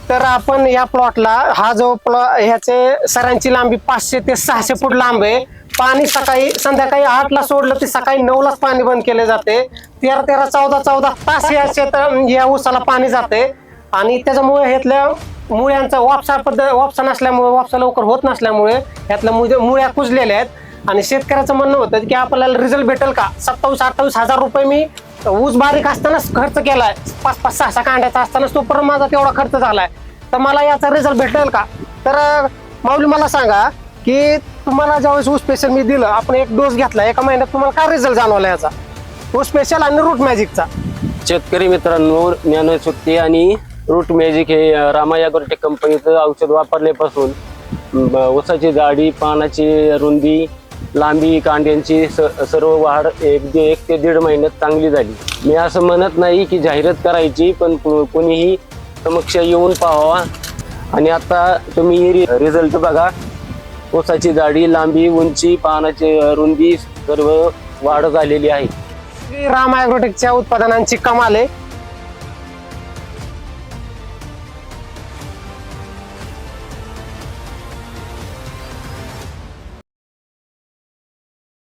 तर आपण या प्लॉटला हा जो ह्याचे सरांची लांबी 500 ते 600 फूट लांब आहे. पाणी सकाळी संध्याकाळी 8ला सोडलं ते सकाळी 9लाच पाणी बंद केले जाते. 13-13, 14-14 तास या ऊसाला पाणी जाते आणि त्याच्यामुळे ह्यातल्या मुळ्यांचा वापसा नसल्यामुळे, वापसा लवकर होत नसल्यामुळे ह्यातल्या मुळ्या कुजलेल्या आहेत. आणि शेतकऱ्याचं म्हणणं होतं की आपल्याला रिझल्ट भेटेल का. 27-28 हजार रुपये मी ऊस बारीक असतानाच खर्च केलाय, 5-5, 6-6 कांड्याचा असतानाच तोपर्यंत माझा तेवढा खर्च झालाय. तर मला याचा रिझल्ट भेटेल का. तर माऊली मला सांगा की तुम्हाला ज्यावेळेस ऊस स्पेशल मी दिलं, आपण एक डोस घेतला, एका महिन्यात तुम्हाला काय रिझल्ट जाणवला याचा, ऊस स्पेशल आणि रूट मॅजिकचा. शेतकरी मित्रांनो, ज्ञानशक्ती आणि रूट मॅजिक हे रामा ॲग्रोटेक कंपनीचं औषध वापरल्यापासून ऊसाची जाडी, पानाची रुंदी, लांबी, कांड्यांची सर्व वाढ 1 ते 1.5 महिन्यात चांगली झाली. मी असं म्हणत नाही की जाहिरात करायची, पण कोणीही समक्ष येऊन पाहावा. आणि आता तुम्ही रिझल्ट बघा. ऊसाची जाडी, लांबी, उंची, पानाची रुंदी सर्व वाढ झालेली आहे. रामा ॲग्रोटेकच्या उत्पादनांची कमाल आहे.